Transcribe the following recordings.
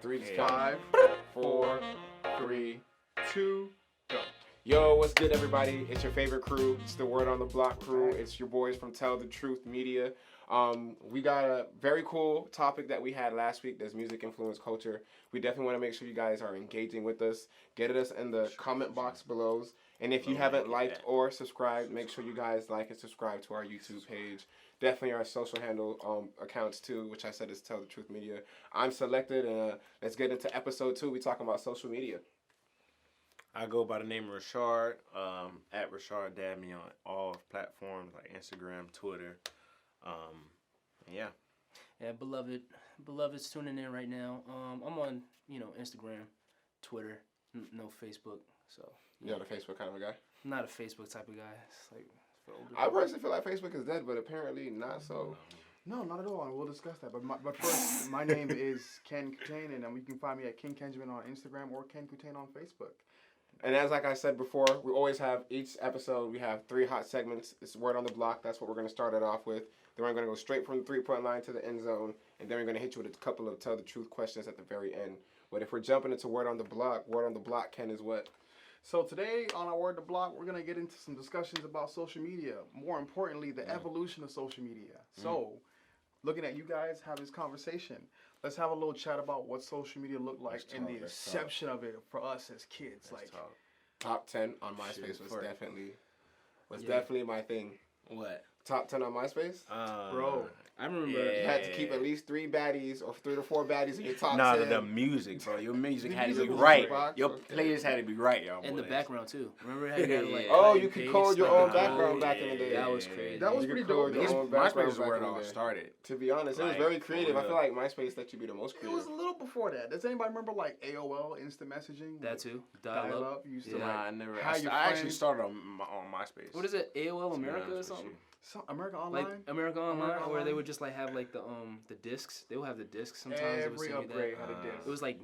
Three, Yeah. 5, 4, 3, 2, go. Yo, what's good, everybody? It's your favorite crew. It's the Word on the Block crew. It's your boys from Tell the Truth Media. We got a very cool topic that we had last week. That's music influence culture. We definitely want to make sure you guys are engaging with us. Get us in the comment box below. And if you haven't liked or subscribed, make sure you guys like and subscribe to our YouTube page. Definitely our social handle accounts too, which I said is Tell the Truth Media. I'm Selected, and let's get into episode 2. We talking about social media. I go by the name of Rashard, at Rashard Dabney on all platforms like Instagram, Twitter. Yeah, beloved's tuning in right now. I'm on, Instagram, Twitter, no Facebook. So You're not a Facebook kind of a guy? I'm not a Facebook type of guy. It's like for older I personally feel like Facebook is dead, but apparently not so. No, not at all, and we'll discuss that. But first, my name is Ken Kutain, and you can find me at King Kenjamin on Instagram or Ken Kutain on Facebook. And as like I said before, we always have each episode, we have 3 hot segments. It's Word on the Block. That's what we're going to start it off with. Then we're going to go straight from the 3-point line to the end zone. And then we're going to hit you with a couple of Tell the Truth questions at the very end. But if we're jumping into Word on the Block, Ken, is what? So today on our Word to Block, we're going to get into some discussions about social media. More importantly, the evolution of social media. So, looking at you guys have this conversation. Let's have a little chat about what social media looked like in the inception of it for us as kids. Top 10 on MySpace was definitely my thing. What? Top 10 on MySpace? Bro. I remember You had to keep at least 3 baddies or 3 to 4 baddies in your top 10. The music, bro. Your music had to be music was right. box, Your okay. playlist had to be right, y'all. in the boys. background too. Remember how you had to like Oh, cut you and could paste, code your like, own the background code? back in the day. That was crazy. That was You pretty could code dope. your own MySpace background is where back it in all the day. started. To be honest, it was Like, very creative. I for feel real. like MySpace let you be the most It creative. was a little before that. Does anybody remember like AOL, instant messaging? That too. Dial Dial up. up. You used to Nah, like I never. how your I actually friends- started on MySpace. What is it? AOL to be America honest or with something? you. America Online. Like America Online, America where they Online? would just like have like the discs. They would have the discs sometimes. It would Every send you upgrade that. had a disc. It was like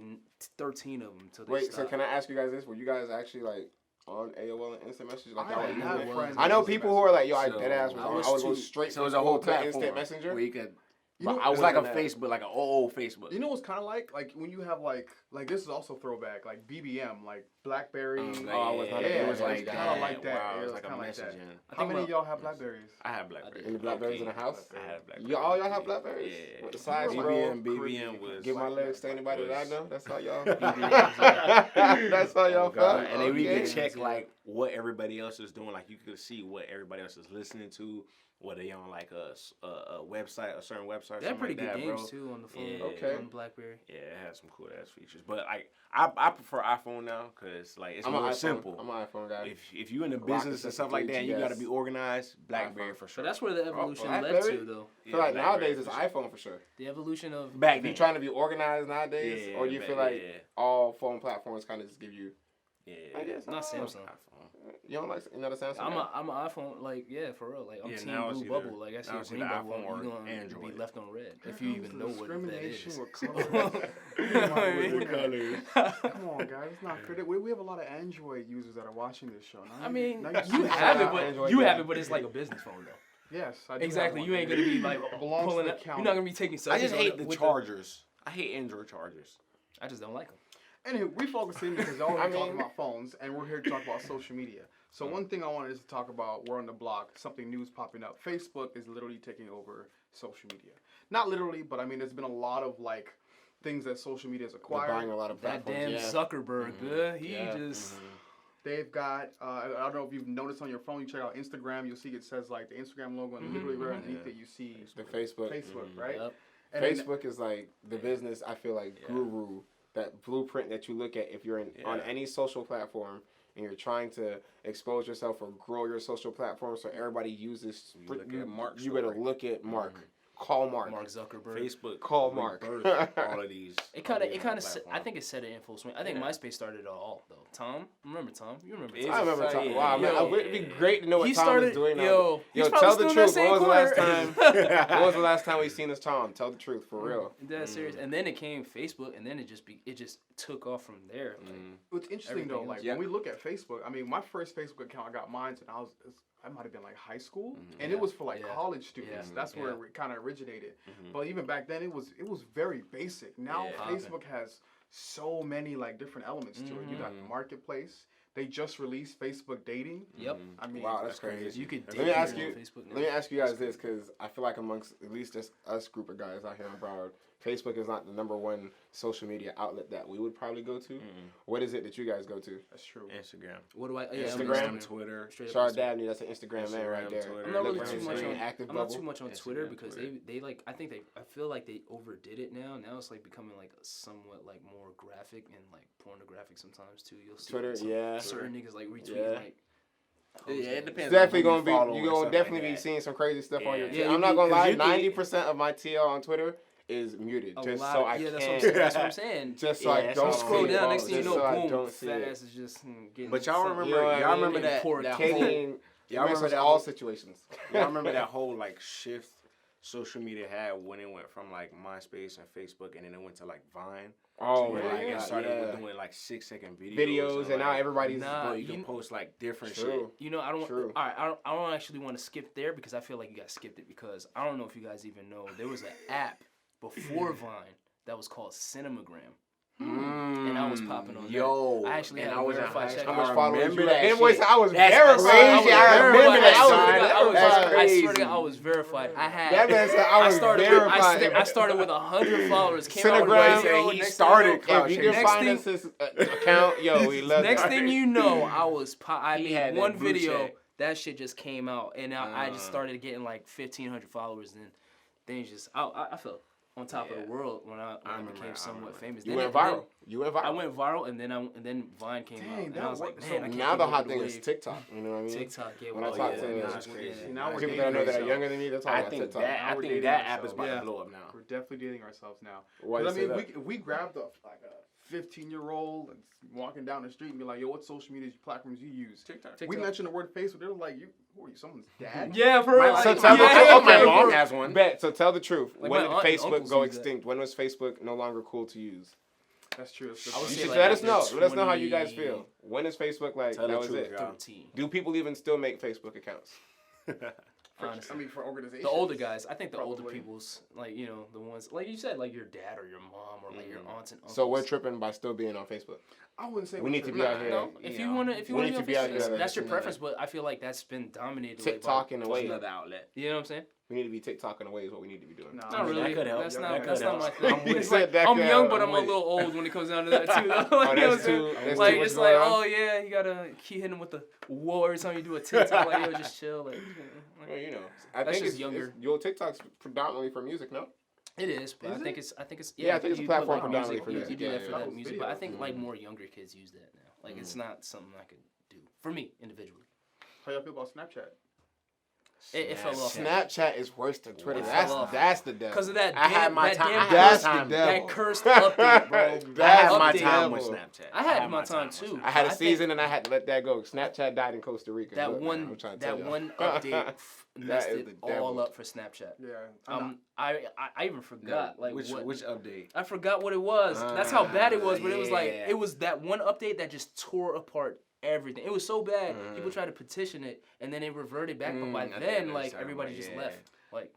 13 of them till they Wait, so stopped. can I ask you guys this? Were you guys actually like on AOL and instant message? Like, I y'all didn't were have using it? friends I know with people instant who are like, yo, I So, dead ass was I on. was I would go too- straight So it was from a whole school to platform instant messenger. where you could. You know, It was like a wasn't that. Facebook, like an old Facebook. You know what's kind of like when you have like this is also throwback like BBM like BlackBerry. I was not a yeah, BlackBerry it was guy. kind of like that. Wow, it it was was like kind a of like that. messaging. How many of y'all have Blackberries? I had BlackBerry. Any Blackberries in the house? I had BlackBerry. Y'all have Blackberries? Yeah. With the sides, bro? BBM was. Give my legs to anybody that I was- know. That's how y'all. BBMs, That's how y'all felt. And then we Okay. could check like what everybody else is doing. Like you could see what everybody else is listening to. What they on like a website, a certain website. They have pretty like good that, games bro. too on the phone. Yeah. Okay. On BlackBerry. Yeah, it has some cool ass features. But like I prefer iPhone now because like it's I'm more an iPhone. simple. I'm an iPhone guy. If you in the Rocket business and stuff like that, and you 63 got to be GS. organized. BlackBerry iPhone. for But sure. that's where the evolution led BlackBerry? to, though. I feel like BlackBerry nowadays it's for sure. iPhone for sure. The evolution of Back If you then. trying to be organized nowadays, Yeah, or do you feel like all phone platforms kind of just give you? Yeah, I guess not I don't know. Samsung. You don't like the Samsung? I'm guy? an iPhone, like, yeah, for real. Like, I'm Yeah, team now it's blue either- bubble. Like, I see now a it's green either bubble, iPhone you're or going to be Android. left on red. If Here you comes even the know what that discrimination is. with colors. With colors. Come on, guys, it's not fair. We have a lot of Android users that are watching this show. Now I mean, now you see- have it, Android but guy. it's like a business phone, though. Yes, I do Exactly. have You one. ain't gonna be like Belongs to pulling the up. county. You're not gonna be taking selfies. I just on hate it the with chargers. I hate Android chargers. I just don't like them. Anyway, we focusing because y'all I are talking mean- about phones, and we're here to talk about social media. So one thing I wanted us to talk about, we're on the block, something new's popping up. Facebook is literally taking over social media. Not literally, but I mean, there's been a lot of like things that social media has They're acquired. buying a lot of That platforms. damn yeah. Zuckerberg, he Yeah. just. They've got, I don't know if you've noticed on your phone, you check out Instagram, you'll see it says like the Instagram logo, and literally right underneath it you see The Facebook. right? Yep. And then- Facebook is like the business. I feel like guru, that blueprint that you look at if you're on any social platform and you're trying to expose yourself or grow your social platform so everybody uses. You look at Mark's You better story. look at Mark. Call Mark. Mark Zuckerberg. Facebook Call Mark. rebirthed all of these. It kind of, platforms. I think it set it in full swing. I think Yeah. MySpace started it all, though. Tom, remember Tom? You remember It's Tom? I remember So, Tom. yeah, Wow, man, yeah. it'd be great to know what He Tom started, is doing now. yo, Yo, he's tell probably the still in truth. that When was the last same time? corner. When was the last time we seen this Tom? Tell the truth, for real. Dead serious. And then it came Facebook, and then it just took off from there. Like, What's interesting though, Everything like else. Yeah. when we look at Facebook, I mean, my first Facebook account, I got mine, and I was I might have been like high school, Mhm. and Yeah. it was for like Yeah. college students. Yeah. That's where Yeah. it kind of originated. Mhm. But even back then, it was very basic. Now Yeah. Facebook has so many like different elements to it. You got Mhm. Marketplace. They just released Facebook Dating. Yep. Mhm. I mean, Wow, that's crazy. You could Let date me ask people you- on Facebook now. Let me ask you guys this, because I feel like amongst at least just us group of guys out here in Broward, Facebook is not the number one social media outlet that we would probably go to. Mhm. What is it that you guys go to? That's true. Instagram. What do I? Yeah, I'm Instagram? Instagram. Twitter. Straight up Shard Instagram. Dabney, that's an Instagram man right Instagram, there. Twitter. I'm not really Look too at much his on. active I'm not bubble. too much on Instagram, Twitter because Twitter. they like. I feel like they overdid it now. Now it's like becoming like somewhat like more graphic and like pornographic sometimes too. You'll see Twitter, some- yeah. certain niggas like retweet Yeah. like. Yeah, it It's depends. definitely on who gonna be follow you and gonna stuff definitely like be that. seeing some crazy stuff on your. Yeah. I'm not gonna 'Cause lie, you can- 90% of my TL on Twitter is muted, A just lot, so I yeah, that's can. what I'm saying. That's what I'm saying. Just so Yeah, I that's don't all. see Scroll it, down, next thing you just know, so I boom, don't see fat it. ass is just getting. But y'all some- remember, You know what I y'all mean? remember that, Poor that kid. whole, Katie, y'all remember that all whole, situations. y'all remember that whole like shift social media had when it went from like MySpace and Facebook and then it went to like Vine. Oh where my like god, it started yeah. with doing like 6-second videos. Videos and now like, everybody's Nah, bro, you can you- post like different True. shit. You know, I don't. True. All right, I don't actually want to skip there because I feel like you guys skipped it because I don't know if you guys even know there was an app before Vine that was called Cinemagram. And I was popping on that. Yo, I actually and had I a was in verified high check. school. How much I followers remember you that had? shit. Boy, I was That's verified. crazy. I remember Verified. that. I swear to God, I was crazy. verified. I had. That man said I was verified. I started with 100 followers. Came out with a Cinegram, video, he next started thing you know- Cloud If you can Next find thing- us his account, yo, we love Next that. thing you know, I He made had that one blue video. check. That shit just came out, and I just Uh. started getting like 1,500 followers. And things just, I felt on top of Yeah. the world when I remember, became I somewhat remember. famous. You Then went it- viral. You went I viral. went viral, and then Vine came out, Dang, and that I was like, worked man, so I can't Now keep the up hot with thing the is wave. TikTok. You know what I mean? TikTok, yeah. When I well, talk yeah, to yeah, that's that's crazy. crazy. Now we're People dating that I know that are ourselves. younger than me, they're talking I about think TikTok. Now that we're I think dating that app is ourselves. about Yeah. to blow up now. We're definitely dating ourselves now. Why you 'Cause, I say mean, that? if we grabbed like a 15-year-old and walking down the street and be like, "Yo, what social media platforms you use?" TikTok. We mentioned the word Facebook. They're like, "You, who are you? Someone's dad?" Yeah, for real. So like, tell the yeah, truth. my Okay, mom bro. has one. Bet. So tell the truth. Like When my did aunt and Facebook uncles go use that. extinct? When was Facebook no longer cool to use? That's true. That's I would You say should like let us after know. Let us know how you guys 20 feel. When is Facebook like Tell that the was truth, it? y'all. 13. Do people even still make Facebook accounts? Honestly. I mean, for organizations. The older guys, I think the older Probably. people's, like, you know, the ones, like you said, like your dad or your mom or like your aunts and uncles. So we're tripping by still being on Facebook. I wouldn't say We we're need to tripping. be out here. No, if you know, want to, we need to be out Facebook, there, that's your you know, preference. But I feel like that's been dominated. TikTok like, in a Just way. another outlet. You know what I'm saying? We need to be TikToking away is what we need to be doing. No, Not I mean, really. that could help. That's Yeah, not. that That's could not my help. thing. You It's said like, that I'm could young, help. but I'm I'm a with little old when it comes down to that too. Though. Like, Oh, you know what I'm that's saying? too. That's Like too much it's like, going on? oh yeah, you gotta keep hitting with the whoa every time you do a TikTok. Like, yo, just chill. Like, Well, you know, I That's think just it's younger. your TikTok's predominantly for music, no? it is, but Is I it? think it's. Yeah, I think it's a you put, platform like, predominantly music, for you music. do Yeah, that yeah, for yeah. that Those music, but I videos. think like more younger kids use that now. Like it's not something I could do for me individually. How y'all feel about Snapchat? It fell off. Snapchat is worse than Twitter. It That's fell off. that's the devil. Because of that I had damn, my that time. damn I had That's my the time. devil. that cursed update, bro. I had my update. time with Devil. Snapchat. I had my time with too. Snapchat. I had a I think- season and I had to let that go. Snapchat died in Costa Rica. That Look, man, one I'm trying to tell y'all. update messed is it the devil. all up for Snapchat. Yeah. I'm not- I even forgot like which what update? I forgot what it was. That's how bad it was. But it was like yeah. it was that one update that just tore apart everything. It was so bad. Mm. People tried to petition it, and then it reverted back. But I by think then, that's like how everybody it just was, left. Like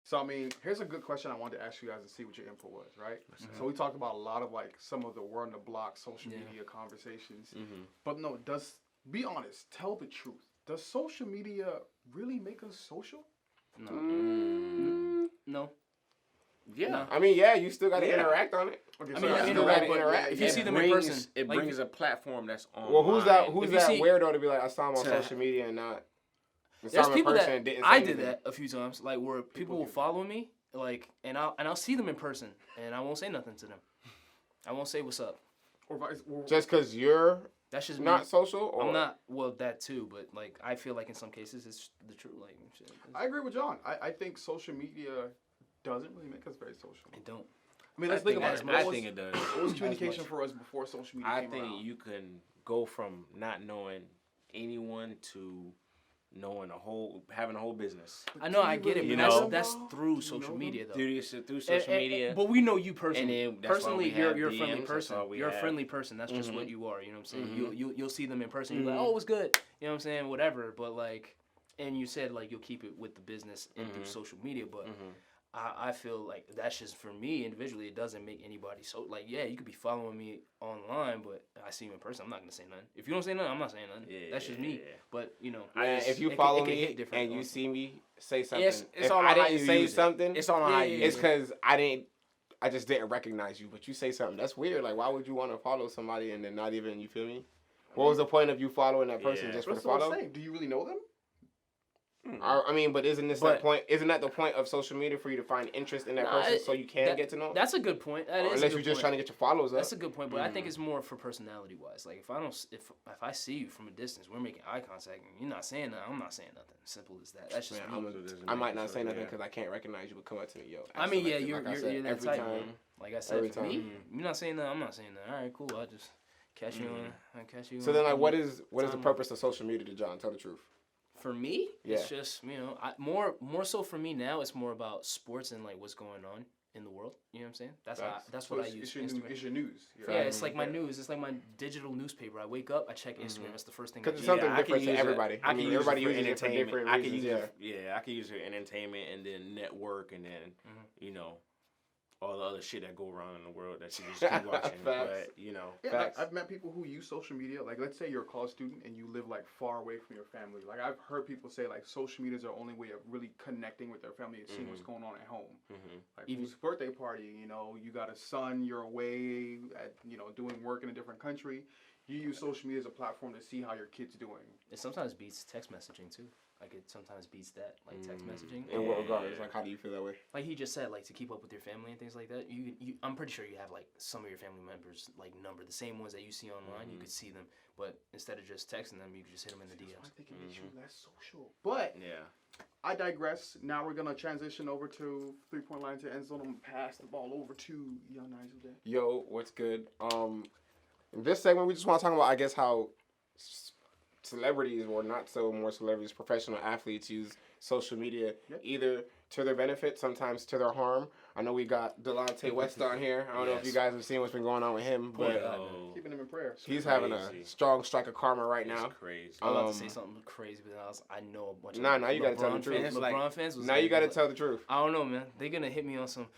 So I mean, here's a good question I wanted to ask you guys and see what your input was, right? So we talked about a lot of like some of the word on the block social Yeah. media conversations. Mm-hmm. But no, be honest, tell the truth. Does social media really make us social? no, Mm. no. Yeah. No. I mean, yeah, you still got to Yeah. interact on it. Okay, I so mean, you you still know, gotta but interact. if you Yeah. see them in person, it like, brings a platform that's on. Well, who's that? Who's If you that see- weirdo to be like, I saw him on To- social media and not? I saw There's him in people person that and didn't say I did anything. that a few times, like where people will follow me, like, and I'll see them in person, and I won't say nothing to them. I won't say what's up. Or vice, or, Just because you're That's just not me. social, or I'm not. Well, that too, but like I feel like in some cases it's the truth. Like shit, I agree with John. I think social media doesn't really make us very social. it don't. I mean, let's think about it. I think it does. What was communication for us before social media I came think around? you can go from not knowing anyone to knowing having a whole business. I know, I get it, You but know? that's though? through You social know media though. Through social media. But we know you personally. And then that's why Personally, we you're have a friendly DMs, that's person. why we You're a have- friendly person. That's just what Mhm. you are. You know what I'm saying? Mhm. You'll see them in person. You're like, Mhm. oh, it's good. You know what I'm saying? Whatever. But like, and you said like you'll keep it with the business and through Mhm. social media. But Mhm. I feel like that's just for me individually. It doesn't make anybody so like yeah. You could be following me online, but I see you in person. I'm not gonna say nothing. If you don't say nothing, I'm not saying nothing. Yeah, That's just yeah, me. yeah. But you know, Man, if you it follow can hit me different and you on- see me say something, It's if all I on how didn't you say use it. something, It's all on Yeah, how yeah, you yeah. it's use it. because I just didn't recognize you. But you say something that's weird. Like, why would you want to follow somebody and then not even, you feel me? What was the point of you following that person Yeah. just for the That's what I'm follow? saying. Do you really know them? I mean, but isn't this But- that point? Isn't that the point of social media for you to find interest in that Nah, person so you can that- get to know? 'em? That's a good point. That is a Unless good you're just point. trying to get your followers up. That's a good point, but I think Mhm. it's more for personality wise. Like if I don't, if I see you from a distance, we're making eye contact, and you're not saying that, I'm not saying nothing. Simple as that. That's just Man, me. I'm So this is I might making not sure, say nothing yeah. because I can't recognize you, but come up to me, yo. I mean, yeah, like you're I said, that every type. time. Like I said, Every for me, time. you're not saying that. I'm not saying that. All right, cool. I just catch you on. I catch you. So on- then, like, on what is the time. purpose of social media to John? Tell the truth. For me, Yeah. it's just more so for me now. It's more about sports and like what's going on in the world. You know what I'm saying? That's So what I it's- use. It's your, Instagram. it's your news. Your- Yeah, it's like my Yeah. news. It's like my digital newspaper. I wake up, I check Instagram. That's the first thing I Because do. it's something I can different to use it- everybody. I can mean, use everybody it for uses it for entertainment. different I can reasons. use Yeah. it. I can use it for entertainment and then network and then you know all the other shit that go around in the world that you just keep watching. Facts. But you know, Yeah, Facts. I've met people who use social media. Like, let's say you're a college student and you live like far away from your family. Like, I've heard people say like social media is their only way of really connecting with their family and seeing what's going on at home. Like, Even- whose birthday party? You know, you got a son, you're away at doing work in a different country. You use social media as a platform to see how your kid's doing. It sometimes beats text messaging too. Like it sometimes beats that, like text messaging. In what Yeah. regards? Like, how do you feel that way? Like he just said, like to keep up with your family and things like that. I'm pretty sure you have like some of your family members like numbered, the same ones that you see online. You could see them, but instead of just texting them, you could just hit them in the That's why DMs. they can make you less social. But yeah. I digress. Now we're gonna transition over to 3-point line to end zone. I'm gonna pass the ball over to young Nigel Day. Yo, what's good? In this segment, we just want to talk about, I guess, how celebrities, or not so more celebrities, professional athletes use social media Yep. either to their benefit, sometimes to their harm. I know we got Delonte West on here. I don't know if you Yes. guys have seen what's been going on with him, but Yo, Keeping him in prayer. he's having a Crazy. strong strike of karma right it's now. crazy. I was about to say Um, something crazy, but I know a bunch of Nah, now you gotta tell the LeBron truth. fans. It's like- LeBron fans was Now like, you got to what? tell the truth. I don't know, man. They're gonna hit me on some.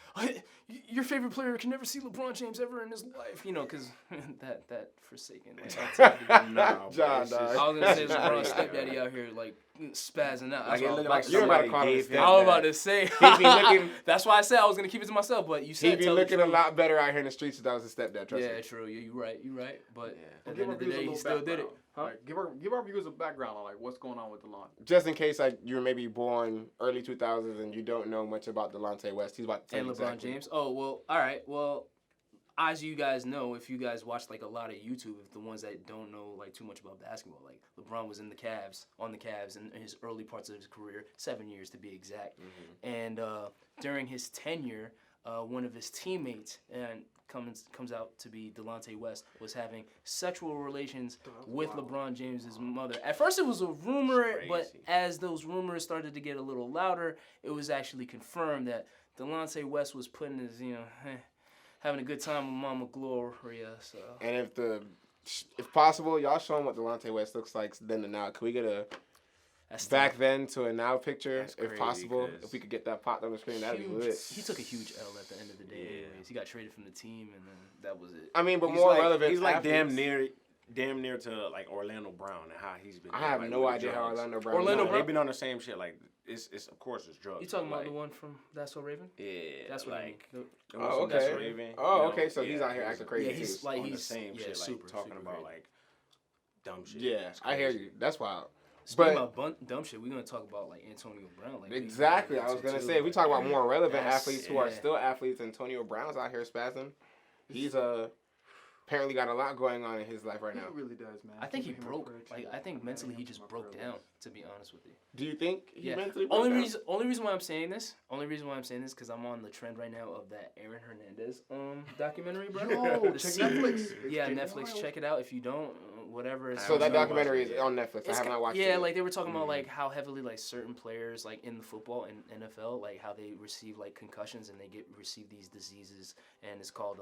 Your favorite player can never see LeBron James ever in his life, because that forsaken. Like, Nah, John, it's just- dog. I was gonna say it's LeBron's crazy, stepdaddy bro. out here like spazzing out. Like That's it what I looked was like about to You're say. about to somebody call him gave step him I was dad. about to say. He be looking- That's why I said I was gonna keep it to myself. But you said He be tell the looking a truth. lot better out here in the streets if that was his stepdad, trust Yeah, me. true. Yeah, you're right. You're right. But Yeah. at the end of the day, he still did it. Huh? Like, give our viewers a background on like what's going on with DeLon. Just in case like you were maybe born early 2000s and you don't know much about Delonte West, he's about to tell And you LeBron exactly. James. Oh well, all right. Well, as you guys know, if you guys watch like a lot of YouTube, if the ones that don't know like too much about basketball, like LeBron was on the Cavs in his early parts of his career, 7 years to be exact. And during his tenure, one of his teammates and comes out to be Delonte West was having sexual relations with LeBron James's mother. At first, it was a rumor, It's but crazy. as those rumors started to get a little louder, it was actually confirmed that Delonte West was putting his, having a good time with Mama Gloria. So And if possible, y'all show him what Delonte West looks like then and now. Can we get a that's back then to a now picture, That's if crazy, possible? 'cause If we could get that popped on the screen, that'd be huge. lit. He took a huge L at the end of the day. Yeah. Anyways, he got traded from the team, and then that was it. I mean, but He's more like, relevant. He's like athletes. damn near to like Orlando Brown and how he's been. I have like, no with the idea how drugs. Orlando Brown. Orlando is. Brown- They've been on the same shit. Like it's of course it's drugs. You talking about like, the one from That's So Raven? Yeah, That's what I mean. like. The- the one Oh, from That's okay. Raven, Oh, you know? okay, so he's Yeah, out here acting crazy Yeah, too. he's like on the he's same shit, like super, talking super about great. like dumb shit. Yeah, It's I hear crazy. you. That's wild. Speaking But about dumb shit, we're gonna talk about like Antonio Brown. Like exactly, I was gonna say we talk about more relevant That's- athletes who are yeah. still athletes. Antonio Brown's out here spazzing. He's apparently got a lot going on in his life right He now. really does, man. I think he Keeping him in broke. prayer, Like too. I think mentally he Keeping just him in broke prayer, down. man. To be honest with you. Do you think he Yeah. mentally? Only broke down? reason why I'm saying this. Only reason why I'm saying this because I'm on the trend right now of that Aaron Hernandez documentary, bro. Yo, The check Secret. Netflix. It's Yeah, getting Netflix. wild. Check it out if you don't. whatever. It's So that haven't documentary watched it is yet. on Netflix. I have not watched it. Yeah, yet. like they were talking about Mhm. like how heavily like certain players like in the football and NFL like how they receive like concussions and they receive these diseases and it's called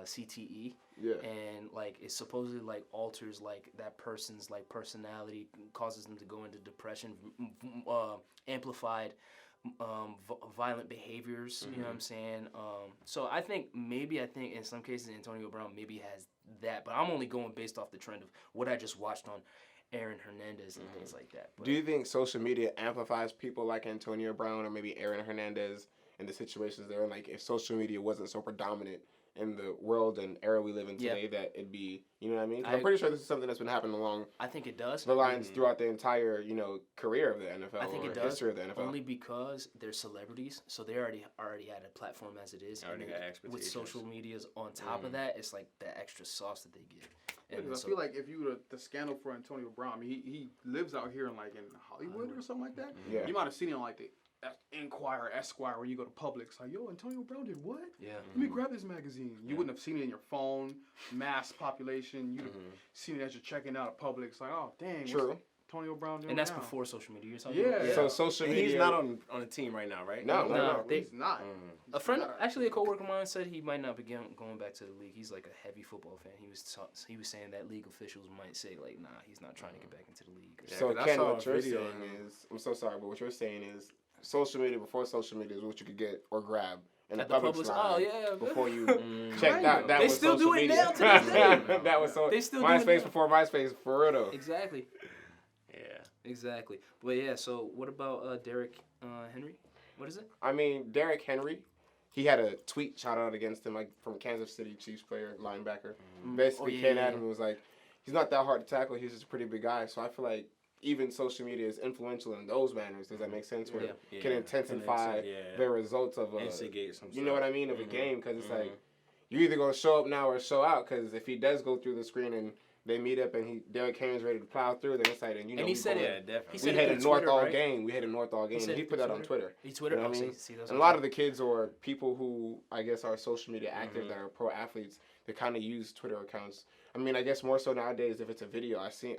CTE Yeah. and like it supposedly like alters like that person's like personality, causes them to go into depression, amplified violent behaviors. You know what I'm saying? So I think in some cases Antonio Brown maybe has that, but I'm only going based off the trend of what I just watched on Aaron Hernandez and things like that. But Do you think social media amplifies people like Antonio Brown or maybe Aaron Hernandez in the situations they're in? Like, if social media wasn't so predominant in the world and era we live in Yeah. today, that it'd be, you know what I mean? 'Cause I- I'm pretty sure this is something that's been happening along I think it does. the lines throughout the entire, you know, career of the NFL I think or it does. history of the NFL. Only because they're celebrities, so they already had a platform as it is. Already and got then with expectations. social medias on top of that, it's like that extra sauce that they get. Yeah, And 'cause so- I feel like if you were the scandal for Antonio Brown, I mean, he lives out here in like in Hollywood or something like that. Yeah. You might have seen it on like the Inquirer, Esquire, when you go to Publix. Like, yo, Antonio Brown did what? yeah. Let me grab this magazine. You wouldn't have seen it in your phone, mass population. You'd have seen it as you're checking out at Publix. Like, oh, dang. what's True. Antonio Brown doing And that's now? before social media. You're talking Yeah. about? So social And media. he's not on the team right now, right? No, No, no. they- he's not. A friend, Not actually, a coworker of mine said he might not be going back to the league. He's like a heavy football fan. He was saying that league officials might say like, nah, he's not trying to get back into the league. Yeah, So 'cause I Ken, saw what a you're video, saying is, I'm so sorry, but what you're saying is, social media before social media is what you could get or grab in At the the public Publix, line oh yeah, before you Mm. check that. That They was still social do it media. now to this day. That was so. They still do it MySpace now. before MySpace, for real though. exactly. Yeah. Exactly. But yeah, so what about Derrick Henry? What is it? I mean, Derrick Henry, he had a tweet shot out against him, like from Kansas City Chiefs player, linebacker. Basically, Oh, yeah, Ken yeah, Adams was like, he's not that hard to tackle. He's just a pretty big guy. So I feel like even social media is influential in those manners. Does that make sense? Where Yeah. it can intensify Yeah. the results of a, Instigate some you know what I mean, of a Mhm. game. Because it's like, Mhm. you either gonna show up now or show out. Because if he does go through the screen and they meet up and Derrick Henry's ready to plow through, then it's like, and you know, And he we said gonna- Yeah, definitely. He we said it headed through north Twitter, all right? game. We headed north all game. said He it put through that on Twitter. He Twitter. You know Oh, what I mean? see, those And are a lot good. of the kids or people who I guess are social media active that are pro athletes, they kind of use Twitter accounts. I mean, I guess more so nowadays if it's a video. I see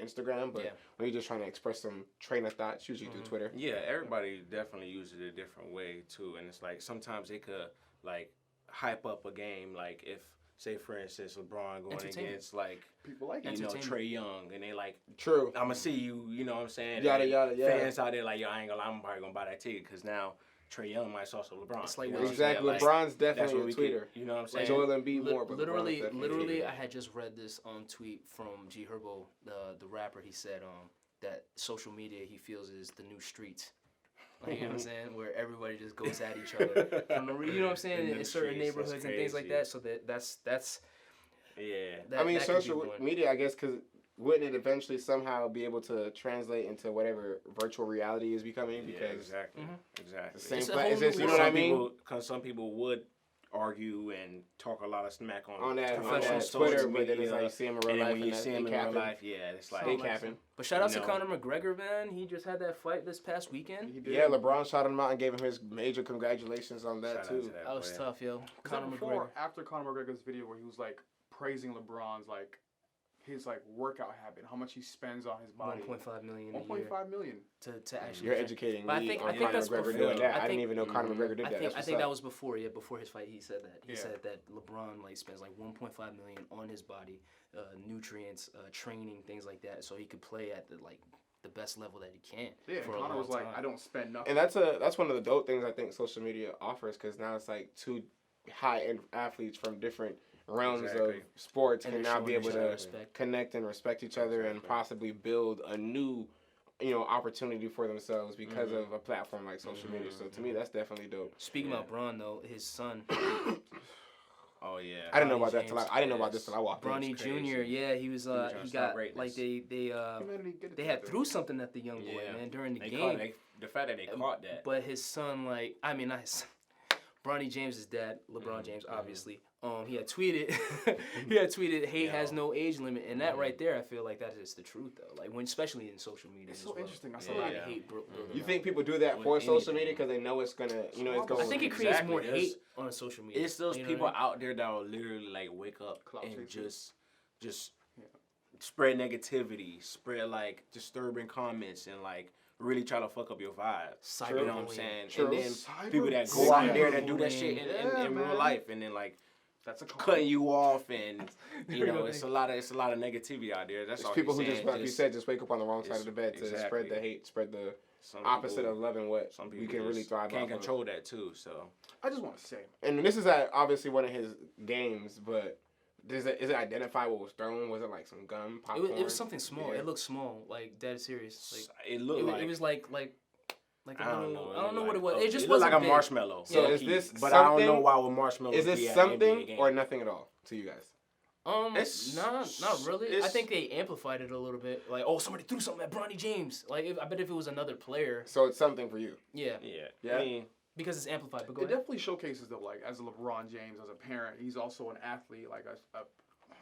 Instagram, but Yeah. when you're just trying to express some train of thought, it's usually through Twitter. Yeah, everybody definitely uses it a different way too, and it's like sometimes it could like hype up a game. Like if, say for instance, LeBron going Entertainment. against like People like it. you know Entertainment. Trey Young, and they like True. I'm gonna see you. You know what I'm saying? Yada, And yada, yada. Fans out there like yo, I ain't gonna lie, I'm probably gonna buy that ticket because now Trey Young might also LeBron. It's like you know what what I'm Exactly. saying? Like, LeBron's that's definitely what a we tweeter. could, you know what I'm saying? Joel Embiid more, but literally, LeBron's definitely a literally, tweeter. I had just read this tweet from G Herbo, the rapper. He said that social media he feels is the new streets. Like, you know what I'm saying? Where everybody just goes at each other. You know what I'm saying? The new In certain streets, that's neighborhoods and things like crazy. that. So that's Yeah. that, I mean, that could be social one. media, I guess, because wouldn't it eventually somehow be able to translate into whatever virtual reality is becoming? Yeah, Because exactly. the Exactly. same It's a pla- whole is this, new you know what I world. mean? Because some people would argue and talk a lot of smack On that Professional Twitter, social but then it's media, like you see him in real and then life when you and see him in they real capping. life, yeah, it's like They Sound like capping. But shout out you to know. Conor McGregor, man. He just had that fight this past weekend. He did. Yeah, LeBron shot him out and gave him his major congratulations on that Shout out too. to that That was boy. tough, yo. Was that Conor before McGregor. or after Conor McGregor's video where he was like praising LeBron's like his like workout habit, how much he spends on his body. 1.5 million a year 1.5 million. to actually. You're educating But I me think- on I think Conor that's McGregor before. doing that. I I didn't think- even know Conor McGregor did that. I That's think what's that up. was before his fight he said that. He Yeah. said that LeBron like spends like 1.5 million on his body, nutrients, training, things like that, so he could play at the best level that he can. Yeah, for a Conor long was like, time. I don't spend nothing. And that's one of the dope things I think social media offers, because now it's like two high end athletes from different realms Exactly. of sports And can they're now be showing able each other to respect. connect and respect each other and Exactly. possibly build a new, opportunity for themselves because of a platform like social media. So to me, that's definitely dope. Speaking Yeah. about Braun though, his son Oh yeah. I didn't know Bronny about that till James. I didn't know about this till I walked in. Bronny crazy. Jr. Yeah, he was He was trying to he stop got greatness. like Humanity, get it they had together. threw something at the young boy, Yeah. man, during the They game. caught the fact that they caught that. But his son, like, I mean, not his son. Bronny James' dad, LeBron James, obviously. He had tweeted, hate has Yo. no age limit, and that right there, I feel like that is the truth, though. Like when, especially in social media. It's as so well. interesting. I There's saw a lot Yeah. of hate building You up. think people do that With for social anything. media because they know it's gonna, it's going. I think it creates Exactly. more There's- hate on social media. It's those You know people what I mean? out there that will literally like wake up Clout and chasers. just spread negativity, spread like disturbing comments, and like really try to fuck up your vibe. You know what I'm saying? True. And then Cyber- people that go out there that do that cyberbullying. shit in Yeah, real man. life, and then like That's a cutting you off, and you know Real it's a lot of negativity out there. That's It's all people he's who just, saying, like you said, just wake up on the wrong side of the bed to exactly. spread the hate, spread the some opposite people- of loving what some we people can really just thrive can't off of. control that too. So I just want to say, And this is at obviously one of his games, but is it identified what was thrown? Was it like some gum, popcorn? It was something small. Yeah. It looked small, like dead serious. Like it looked like it was like a I don't know. little. I don't know what it was. Like, It just looked wasn't like a big. marshmallow. So low is key. this But I don't know something- why would marshmallows Is be this at an NBA something game. or nothing at all to you guys? It's- Not really. I it's- think they amplified it a little bit. Like, oh, somebody threw something at Bronny James. Like, I bet if it was another player, So it's something for you. yeah, Yeah. I mean, because it's amplified. But go it ahead. definitely showcases though, like as a LeBron James, as a parent, he's also an athlete, like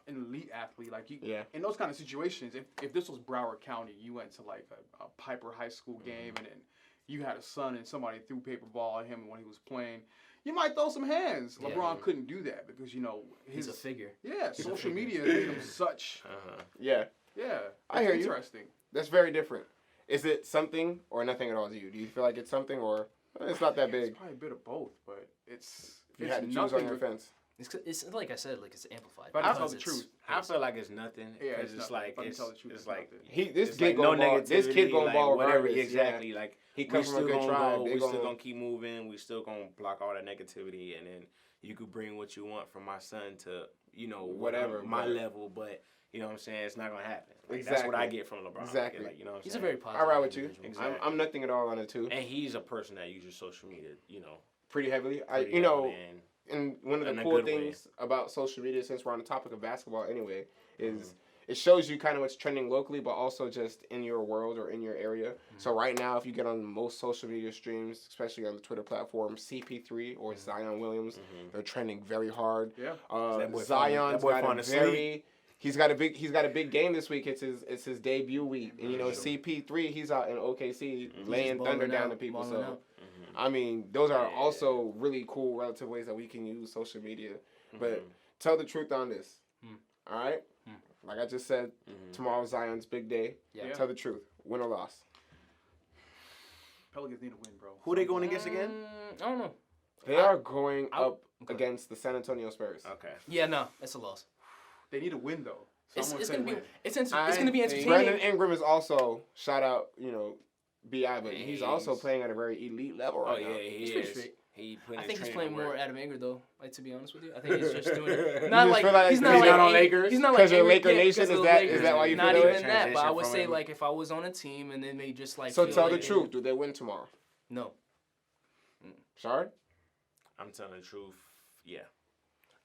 an elite athlete. Like you, Yeah. in those kind of situations, if this was Broward County, you went to like a Piper High School game, and then you had a son and somebody threw paper ball at him when he was playing, you might throw some hands. Yeah. LeBron couldn't do that because He's a figure. yeah, social media made him such. Yeah. Yeah, I it's hear you. interesting. That's very different. Is it something or nothing at all to you? Do you feel like it's something or it's not that big? It's probably a bit of both, but it's You it's had to choose nothing on your with- fence. It's like I said, like it's amplified. But I tell because the it's- truth. I feel like it's nothing. Yeah, 'cause it's it's nothing. like If I can it's, tell the truth, it's it's like nothing. This it's kid like gonna no ball. negativity. This kid gonna like, ball whatever. regardless. Exactly. Yeah. Like He we comes from a still good gonna tribe. go. They We still gonna- gonna keep moving. We still gonna block all that negativity, and then you could bring what you want from my son to Whatever, my but- level, but. You know what I'm saying? It's not gonna happen. Like, That's what I Exactly. get from LeBron. Exactly. Like, you know what I'm He's a saying? very I positive. ride with you. individual. Exactly. I'm nothing at all on it too. And he's a person that uses social media, Pretty heavily. pretty You know, heavily, and and one of in the a cool good way. things about social media, since we're on the topic of basketball anyway, is it shows you kind of what's trending locally, but also just in your world or in your area. So right now, if you get on most social media streams, especially on the Twitter platform, CP3 or Zion Williams, they're trending very hard. Yeah. That boy Zion's falling got a asleep. very. He's got a big game this week. It's his debut week, and you know CP3 he's out in OKC laying balling thunder down out, to people. balling So out. I mean, those are Yeah. also really cool relative ways that we can use social media. But tell the truth on this. All right? Like I just said, tomorrow's Zion's big day. Yeah. Tell the truth. Win or loss. Pelicans need to win, bro. Who they going against again? I don't know. They are going up okay. against the San Antonio Spurs. Okay. Yeah, no, it's a loss. They need to win though. So It's, I'm it's say gonna be win. it's I gonna be think entertaining. Brandon Ingram is also shout out, BI, but he's He's- also playing at a very elite level Oh right yeah, now. he He's pretty is. straight. He putting I his think he's training playing more work. Adam Anger though. Like to be honest with you, I think he's just doing it. You Not just like feel like he's he's not like not on angry- Lakers? He's not like 'Cause you're angry- Laker yeah, Nation? 'cause of Is the that Lakers. why you Not feel that even way? that, but I Transition would from say him. like if I was on a team and then they just like. So feel tell like the they- truth. Do they win tomorrow? No, Shard? I'm telling the truth. Yeah.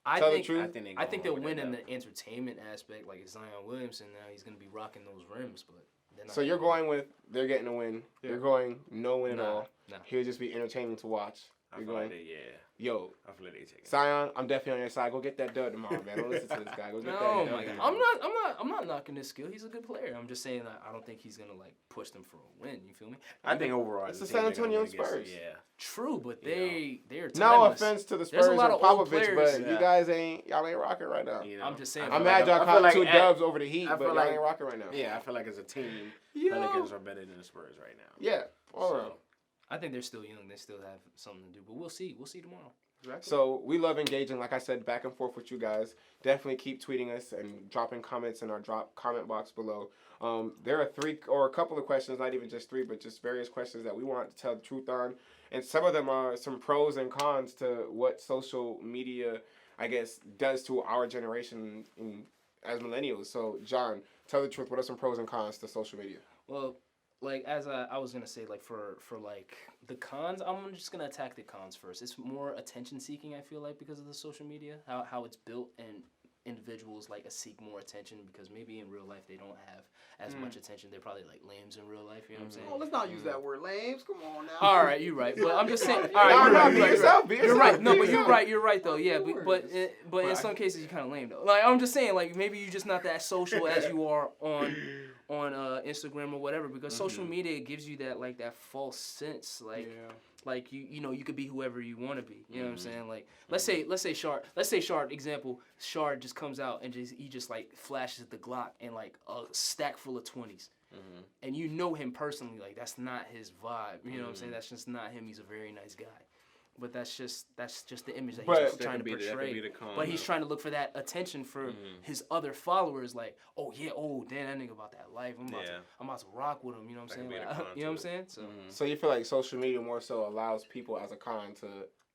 I Tell the think truth. I think they I think gonna they'll hold win in that the entertainment aspect. Like Zion Williamson now, he's gonna be rocking those rims, but. they're not So you're gonna win. going with they're getting a win. Yeah. You're going no win at Nah, all. nah. He'll just be entertaining to watch. I You're feel going, like they, yeah. yo, I feel like they take it. Zion, I'm definitely on your side. Go get that dud tomorrow, man. Don't listen to this guy. Go get No, that my dud. God. I'm not knocking his skill. He's a good player. I'm just saying that I don't think he's gonna like push them for a win. You feel me? I think overall, It's the the team San they're gonna Antonio win against Spurs. it, Yeah. True, but You they're timeless. No offense to the There's a Spurs lot and of old Popovich, players. but Yeah. you guys y'all ain't rocking right now. You know, I'm just saying. I I'm feel mad like- y'all I feel caught like 2 at- dubs over the Heat, I but feel y'all like- ain't rocking right now. Yeah, I feel like as a team, Yo. Pelicans are better than the Spurs right now. Yeah, all So, around. I think they're still young. They still have something to do, but we'll see. We'll see tomorrow. Exactly. So we love engaging, like I said, back and forth with you guys. Definitely keep tweeting us and dropping comments in our comment box below. There are a couple of questions, not even just 3, but just various questions that we want to tell the truth on. And some of them are some pros and cons to what social media, I guess, does to our generation as millennials. So, John, tell the truth. What are some pros and cons to social media? Well, like as I was gonna say, like for like the cons, I'm just gonna attack the cons first. It's more attention seeking. I feel like because of the social media, how it's built, and individuals like seek more attention because maybe in real life they don't have as much attention. They're probably like lames in real life. You know what I'm saying? Oh, let's not use that word, lames. Come on now. All right, you're right, but I'm just saying. All No, right, no, you're be right, yourself, be You're yourself, right. be No, but yourself. you're right though. Yeah, but in Right. some cases you're kind of lame though. Like I'm just saying, like maybe you're just not that social as you are on Instagram or whatever, because social media gives you that like that false sense, like Like you know you could be whoever you want to be. You know what I'm saying? Like let's say Shard example. Shard just comes out and he just like flashes the Glock and like a stack full of 20s. And you know him personally, like that's not his vibe. You know what I'm saying? That's just not him. He's a very nice guy. But that's just the image that he's trying to portray. But he's trying to look for that attention for his other followers. Like, oh yeah, oh damn, that nigga about that life. I'm about to rock with him. You know what I'm saying? Like, you know what I'm saying? So, So you feel like social media more so allows people as a con to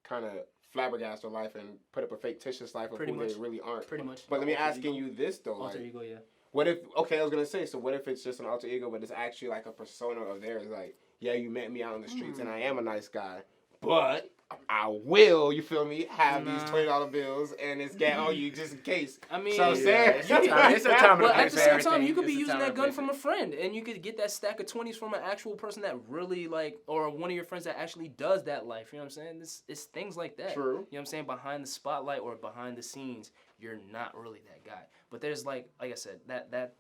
kind of flabbergast their life and put up a fictitious life of who they really aren't. Pretty much. But let me asking you this though, Alter like, ego, yeah. what if? Okay, I was gonna say. So what if it's just an alter ego, but it's actually like a persona of theirs? Like, yeah, you met me out in the streets, and I am a nice guy, but I will, you feel me, have these $20 bills, and it's get on you just in case. I mean, so I'm saying, it's a time and but a at place the for same everything. time, you could be It's a using time that and a gun place from a friend, and you could get that stack of 20s from an actual person that really like, or one of your friends that actually does that life. You know what I'm saying? It's things like that. True. You know what I'm saying? Behind the spotlight or behind the scenes, you're not really that guy. But there's like I said,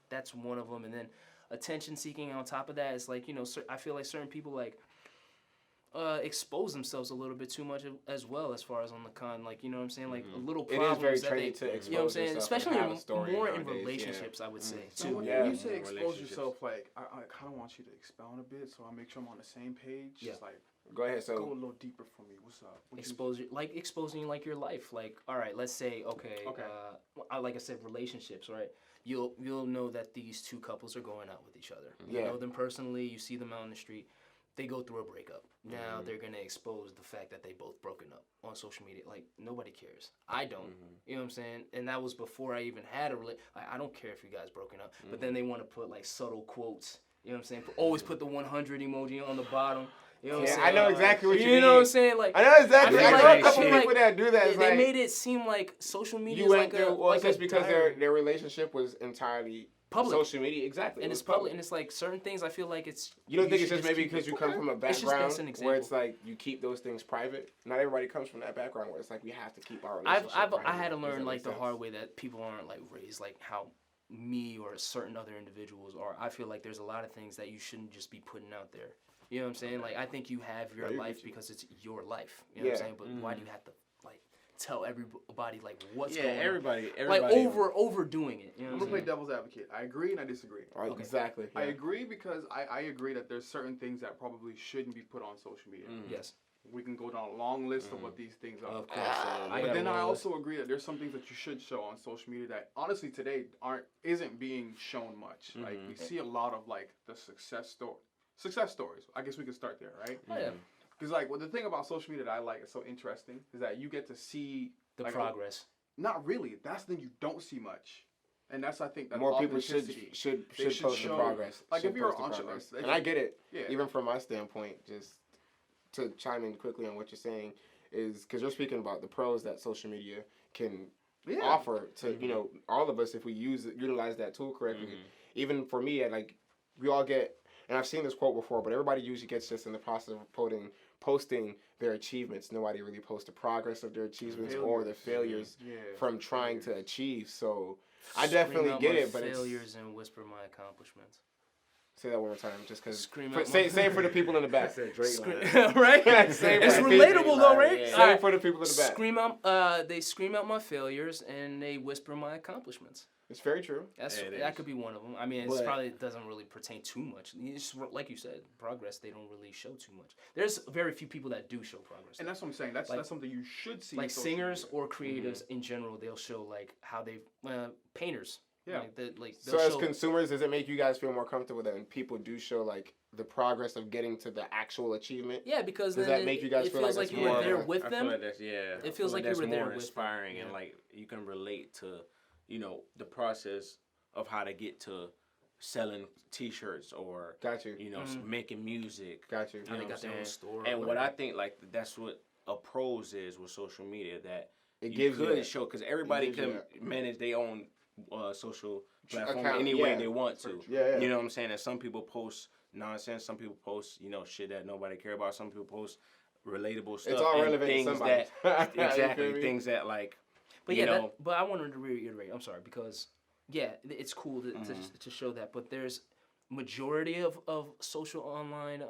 that's one of them, and then attention seeking on top of that is like, you know, I feel like certain people like expose themselves a little bit too much as well, as far as on the con, like, you know what I'm saying, like little It is problems very that trendy to you know what I'm saying, expose especially yourself and have a story more in nowadays, relationships, I would say So too. when Yeah. you say More expose relationships. yourself, like I kind of want you to expound a bit, so I make sure I'm on the same page. Yeah. Just like Go ahead. go a So little deeper for me. What's up? What you- Exposing like your life, like, all right, let's say okay. Like I said, relationships, right? You'll know that these two couples are going out with each other. You Yeah. know them personally, you see them out on the street, they go through a breakup. Now they're gonna expose the fact that they both broken up on social media. Like, nobody cares. I don't. You know what I'm saying? And that was before I even had a I don't care if you guys broken up. But then they want to put like subtle quotes. You know what I'm saying? Always put the 100 emoji on the bottom. You know what I'm saying? I know exactly what you mean. You know what I'm saying? Like, I know exactly. I feel I know like- a couple I feel people like that do that. It's they like, made it seem like social media you is went like through. a Well, like it's just a because diary. their relationship was entirely Public. social media. Exactly. And it was it's public, and it's like certain things. I feel like it's. You don't think it's should just maybe keep because it- you come from a It's just background that's an where it's example. like you keep those things private? Not everybody comes from that background where it's like we have to keep our I relationship private. had to Does learn that like make the sense? hard way that people aren't like raised like how me or certain other individuals are. I feel like there's a lot of things that you shouldn't just be putting out there. You know what I'm saying? Like, I think you have your I agree life with you. because it's your life. You know what I'm Yeah. saying? But why do you have to like tell everybody like what's Yeah, going everybody. on? Like Everybody. overdoing it. You know I'm what I'm gonna play saying? devil's advocate. I agree and I disagree. Right, Okay. exactly. I yeah. agree because I agree that there's certain things that probably shouldn't be put on social media. Yes. We can go down a long list of what these things are. Of course. Absolutely. But got then a I long list. also agree that there's some things that you should show on social media that honestly today isn't being shown much. Like we see a lot of like the success stories. I guess we could start there, right? Oh, yeah. Because like the thing about social media that I like is so interesting is that you get to see The like, progress. Not really. That's the thing you don't see much, and that's I think that More people should authenticity. should They should post the show- progress. like, should if you're post the an progress. entrepreneur, And I get it. Yeah. Even from my standpoint, just to chime in quickly on what you're saying is because you're speaking about the pros that social media can Yeah. offer to you know all of us if we utilize that tool correctly. Even for me, we all get, and I've seen this quote before, but everybody usually gets just in the process of posting their achievements. Nobody really posts the progress of their achievements or the failures Yeah. from trying to achieve. So I Scream definitely out get my it, but failures and whisper my accomplishments. say that one more time, just because. Scream out Say my- it for the people in the back. That's a Drake line. right? Say it It's for the relatable people- though, right? Yeah. Say Alright. it for the people in the back. Scream out. They scream out my failures and they whisper my accomplishments. It's very true. That's Yeah, it that is. could be one of them. I mean, it But- probably doesn't really pertain too much. It's like you said, progress. They don't really show too much. There's very few people that do show progress. And that's what I'm saying. That's Like- that's something you should see. Like in social singers media. or creatives in general, they'll show like how they painters. Yeah. Like So they'll as show, consumers, does it make you guys feel more comfortable that when people do show like the progress of getting to the actual achievement? yeah, because Does then that make you guys it feel feels like like that's you were more there of a- with I them. feel like that's, yeah. It feels like you that's were there more with them. inspiring, and Yeah. like you can relate to, you know, the process of how to get to selling T-shirts or Got you. you know making music. Got you. You How know they what got I'm their own saying? store. And what whatever. I think like that's what a pros is with social media that It you gives you could that. show because everybody gives you can manage their own social platform Account, any way yeah. they want to. Yeah. You know what I'm saying? And some people post nonsense. Some people post, you know, shit that nobody care about. Some people post relatable stuff. It's all and relevant to things somebody. that You feel exactly me? things that like. But you yeah, know, but I wanted to reiterate. I'm sorry because yeah, it's cool to show that. But there's majority of social online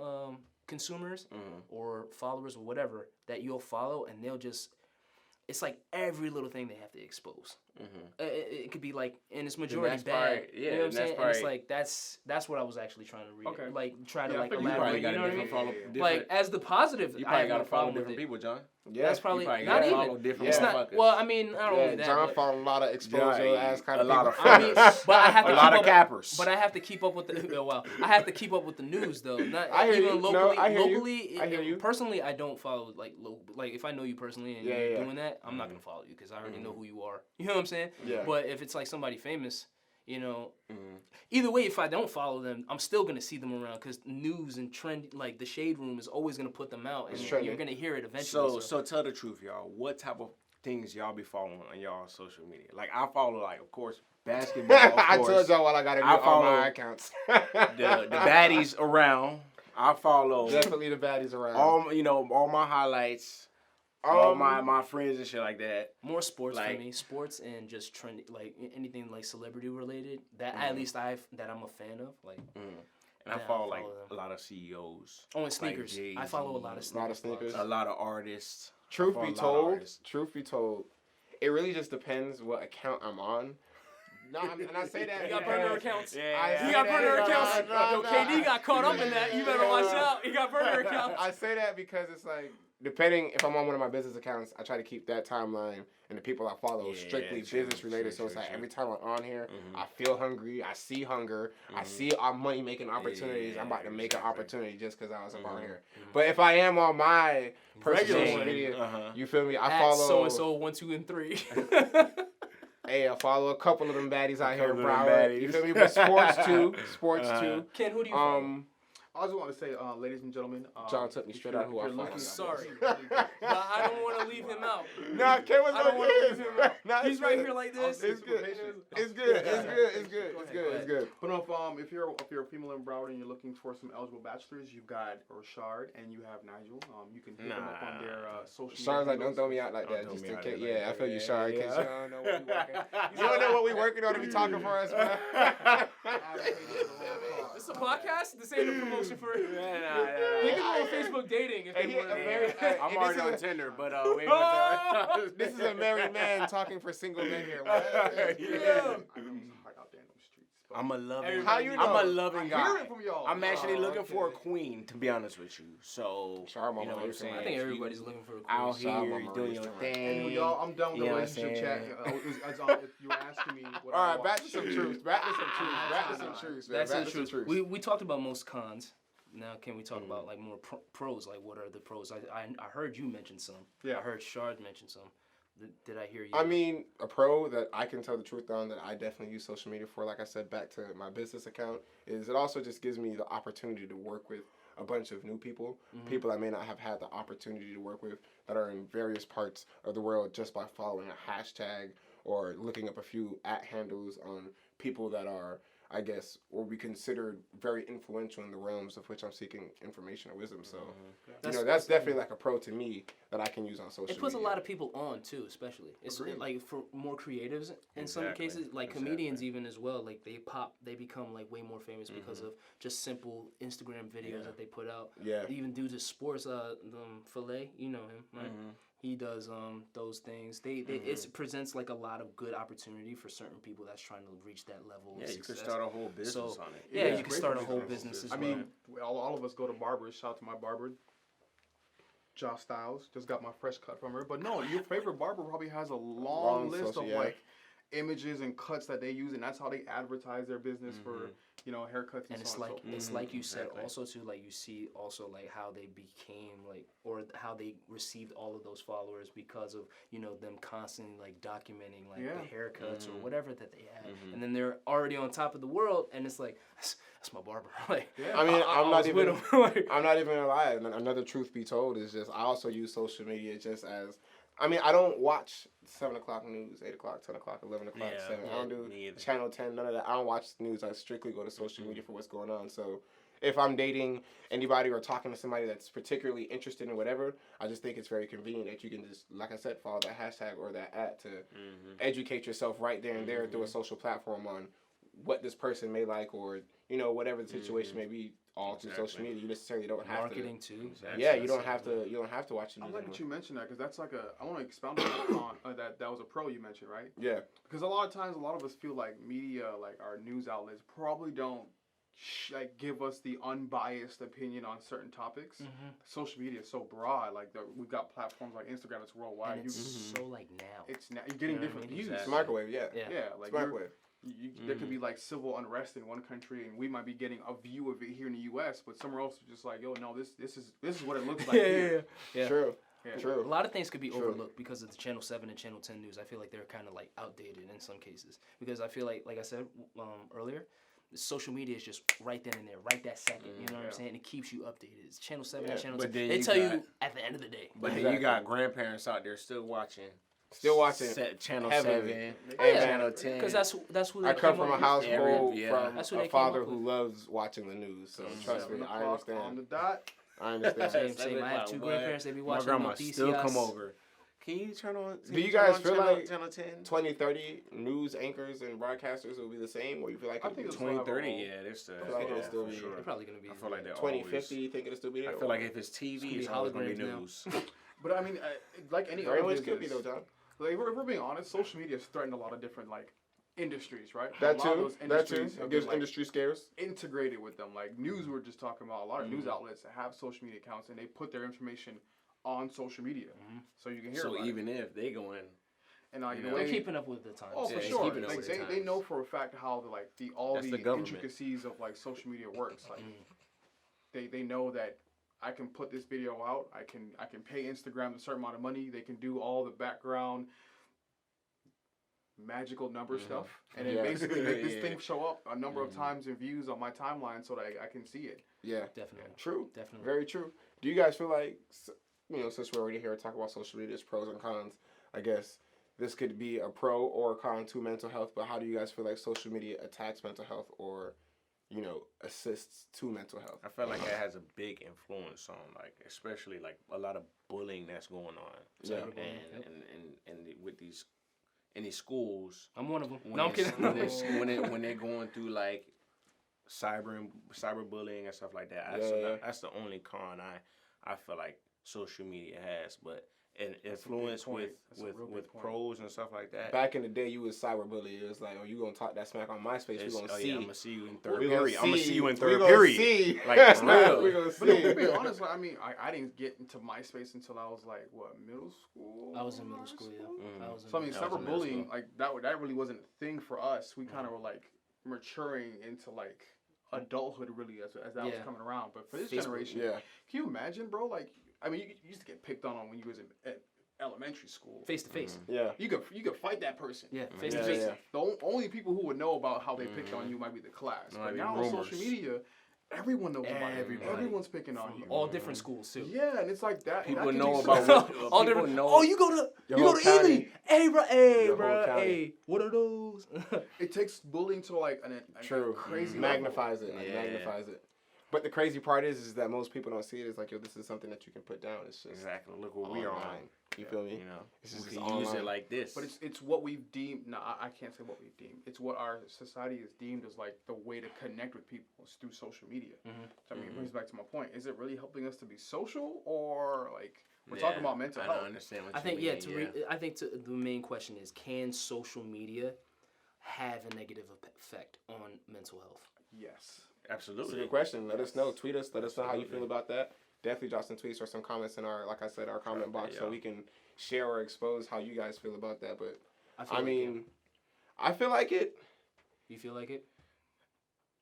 consumers Mhm. or followers or whatever that you'll follow, and they'll just. It's like every little thing they have to expose. It could be like, and it's majority that's bad. probably- You know what I'm and that's saying? And it's probably- like that's what I was actually trying to read. Okay. Like try to Yeah, I like figured you You elaborate. probably got You know a what I mean? different follow. Yeah, yeah, Different, Like as the positive, you I probably have got no to follow problem with different it. people, John. Yeah, That's probably You probably not gotta even. follow different It's not. motherfuckers. Well, I mean, not Yeah, only that. John but, found a lot of exposure Yeah, as kind a of lot of I mean, but I have to A keep lot of up, cappers. But I have to keep up with the well. I have to keep up with the news though. Not I hear even you. No, locally. I hear you. locally, I hear you. Personally, I don't follow like if I know you personally and Yeah, you're yeah. doing that, I'm not gonna follow you because I already know who you are. You know what I'm saying? Yeah. But if it's like somebody famous, you know, Mhm. either way, if I don't follow them, I'm still gonna see them around because news and trend, like the shade room, is always gonna put them out, and It's trending. you're gonna hear it eventually. So tell the truth, y'all. What type of things y'all be following on y'all social media? Like I follow, like of course, basketball. Of I course, told y'all what I got to do I on follow my accounts. the baddies around. I follow Definitely the baddies around. all my highlights, all my friends and shit like that. More sports Like- for me, sports and just trend, like anything like celebrity related. That at least that I'm a fan of. Like And I Yeah, I follow like follow them. a lot of CEOs, only sneakers. I Jay-Z, follow a lot of sneakers. lot of sneakers. a lot of artists. Truth I be follow a lot of told, artists. it really just depends what account I'm on. No, and I say that You got because- burner accounts. I You got say burner that- accounts. no, Yo, no, KD got caught up in that. You better watch out. He got burner accounts. I say that because it's like, depending if I'm on one of my business accounts, I try to keep that timeline and the people I follow Yeah, strictly true, business related. true, so it's true, like true. every time I'm on here, Mhm. I feel hungry. I see hunger. I see our money making opportunities. Yeah, I'm about to make an exactly. opportunity just because I was up on Mhm. here. But if I am on my personal Regular social one. media, Uh-huh. you feel me? I At follow. so and so 1, 2, and 3. Hey, I follow a couple of them baddies out here, couple in of them Broward. You baddies. feel me? But sports too. Sports Uh-huh. too. Ken, who do you follow? I just want to say, ladies and gentlemen, John took me straight out of who I follow. I'm sorry. But I don't want to leave him out. Nah, Ken was I don't want to leave him out. Nah, He's it's right good. here like this. It's good. Patient. It's good. It's good. It's Go good. ahead, It's go good. It's good. But if you're a female in Broward and you're looking for some eligible bachelors, you've got Rashard and you have Nigel. You can hit them up on their social media. Sean's like, don't handles. throw me out like Don't that. throw Just me in out case. like Yeah, I that. feel you, Sean. In case Yeah. you don't know what we working. You don't know what we working on to be talking for us, man. This is a podcast? This ain't a promotion for it. Nah. You can go on Facebook dating if Hey, they he- want a to. very- I'm and already this on is Tinder, but we ain't gonna This is a married man talking for single men here. Yeah. I know it's hard out there in them streets. but I'm a loving. How you I'm know? a loving I guy. hear it from y'all. I'm actually looking for a okay. queen, to be honest with you. So, Sure, I'm you on know my what I'm way saying? from I think If everybody's you looking for a out cool. here Shout out my doing your Maurice thing. Anywho, y'all, I'm done with You the know what I'm relationship chat. saying? If you were asking me what All I right, back to watch. some truth. Back to some truth. Back to some truth. man. That's Back the to some truth. truth. We talked about most cons. Now can we talk about like more pros? Like what are the pros? I heard you mention some. Yeah. I heard Shard mention some. Did I hear you? I mean, a pro that I can tell the truth on that I definitely use social media for, like I said, back to my business account, is it also just gives me the opportunity to work with a bunch of new people, people I may not have had the opportunity to work with that are in various parts of the world just by following a hashtag or looking up a few @handles on people that are, I guess, or be considered very influential in the realms of which I'm seeking information or wisdom. So, that's definitely like a pro to me that I can use on social media. It puts a lot of people on too, especially. It's Agreed. like for more creatives in some Exactly. cases, like Exactly. comedians even as well. Like they become like way more famous because of just simple Instagram videos that they put out. Yeah. Even dudes at sports, Filet, you know him, right? He does those things. It presents like a lot of good opportunity for certain people that's trying to reach that level of Yeah, you could success. start a whole business So, on it. Yeah, it's you can great start for a whole business. business as I well. mean, all of us go to barbers. Shout out to my barber, Josh Styles. Just got my fresh cut from her. But no, your favorite barber probably has a long list social, of yeah. like images and cuts that they use, and that's how they advertise their business for haircuts and, And it's so on like and so it's like you said Exactly. also too, like you see also like how they became like, or how they received all of those followers because of them constantly like documenting like Yeah. the haircuts or whatever that they had, and then they're already on top of the world, and it's like that's my barber. Like Yeah. I mean, I'm not was with even. him. Like, I'm not even gonna lie. Another truth be told is just I also use social media just as. I mean, I don't watch 7 o'clock news, 8 o'clock, 10 o'clock, 11 o'clock, Yeah, 7. I don't do me either. Channel 10, none of that. I don't watch news. I strictly go to social media for what's going on. So if I'm dating anybody or talking to somebody that's particularly interested in whatever, I just think it's very convenient that you can just, like I said, follow that hashtag or that @ to educate yourself right there and there through a social platform on what this person may like, or whatever the situation may be, all through social Exactly. media. You necessarily don't have Marketing too. Exactly. Yeah, you That's don't it. have to. You don't have to watch the I'm news. glad that anymore. you mentioned that because that's like I want to expound on that was a pro you mentioned, right? Yeah. Because a lot of times, a lot of us feel like media, like our news outlets, probably don't like give us the unbiased opinion on certain topics. Mm-hmm. Social media is so broad. Like we've got platforms like Instagram that's worldwide. And it's You, so like now. it's now you're getting You know what I different mean? views. Exactly. It's microwave. Yeah. Yeah. Yeah, like It's you're- microwave. there could be like civil unrest in one country, and we might be getting a view of it here in the U.S., but somewhere else is just like, yo, no, this is what it looks like here. Yeah. True. Yeah. A True. lot of things could be True. overlooked because of the Channel 7 and Channel 10 news. I feel like they're kind of like outdated in some cases because I feel like I said earlier, social media is just right then and there, right that second. You know what Yeah. I'm saying? It keeps you updated. It's Channel 7 Yeah, and Channel but 10. then They you tell got- you at the end of the day. But then Exactly. you got grandparents out there still watching. Channel heavily. 7, Oh, yeah. Channel 10. Because that's who they I come came from a up with. household Yeah. from That's what a they came father up who with. loves watching the news. So trust 7 me, I o'clock on understand. the dot. I understand. Same. 7 I have o'clock, two what? grandparents. They be My watching grandma Noticias. still come over. Can you turn on? Do you guys feel channel, like Channel 10? 2030 news anchors and broadcasters will be the same, or you feel like I it'll think be it's still have a 2030, role. yeah, they're still. I feel like it'll yeah, still for be- sure. They're probably gonna be. I feel like they're 2050? always. You think it'll still be there? I feel like if it's gonna TV, be it's always gonna be holograms now. news. But I mean, like any very other much business, could be though, John. like if we're being honest, social media has threatened a lot of different like industries, right? That a lot of too. those That too. industries It have gives been, like, industry scares. integrated with them. Like news, we're just talking about a lot of news outlets that have social media accounts and they put their information on social media, so you can hear So about even if they go in, it. And you the know, way, They're keeping up with the times. oh Yeah, for it's sure, keeping up like with the they times. know for a fact how all That's the the government. intricacies of like social media works. Like they know that I can put this video out. I can pay Instagram a certain amount of money. They can do all the background magical number stuff, and then Yeah. basically make this Yeah. thing show up a number of times in views on my timeline so that I can see it. Yeah. Definitely. True. Definitely. Very true. Do you guys feel like, since we're already here to talk about social media's pros and cons, I guess this could be a pro or a con to mental health, but how do you guys feel like social media attacks mental health or, assists to mental health? I feel like it has a big influence on, like, especially like a lot of bullying that's going on. Yeah. And with these in these schools. I'm one of them. When No, I'm it's- kidding. when they're going through like cyberbullying and stuff like that. Yeah. That's the only con I feel like social media has, but an influence point. That's a real big with point. pros and stuff like that. Back in the day, you was cyberbully. It was like, oh, you gonna talk that smack on MySpace? We gonna see. I'm gonna see you in third We gonna period. I'm gonna see you in We third gonna period. see. Like, for real. We gonna But to see. be honest, I mean, I didn't get into MySpace until I was like middle school. I was in middle school, yeah. Mm. I was in So I mean, That was in middle cyberbullying school. like that really wasn't a thing for us. We kind of were like maturing into like adulthood really as that was Yeah. coming around. But for this Facebook, generation, Yeah. can you imagine, bro? Like, I mean, you used to get picked on when you was in elementary school. face to face. Yeah. You could fight that person. Yeah, face Yeah, to face. yeah. The only people who would know about how they picked on you might be the class. Might But be now on rumors. social media, everyone knows about it. Everybody. Everyone's picking on you. All different schools too. Yeah, and it's like that. People that can know be about so- what- All people different. know- Oh, you go to Your you whole go to county. Ely. Hey, bro. Hey, Your whole bro. county. Hey, what are those? It takes bullying to like a True. crazy Magnifies it. Like, Yeah. magnifies it. But the crazy part is that most people don't see it. It's like, yo, this is something that you can put down. It's just Exactly. Look what we are on. online. You feel me? You know, It's we just can use online. it like this. But it's what we've deemed. No, I can't say what we've deemed. It's what our society is deemed as like the way to connect with people is through social media. So, I mean, it brings back to my point. Is it really helping us to be social, or like we're talking about mental I health? don't understand what I think you yeah. mean. I think the main question is, can social media have a negative effect on mental health? Yes. It's a Absolutely. good question. Let us know. Tweet us. Let us know how you Absolutely. feel about that. Definitely drop some tweets or some comments in our, like I said, our comment box so yeah. we can share or expose how you guys feel about that. But feel I like, mean, I feel like it. yeah. You feel like it?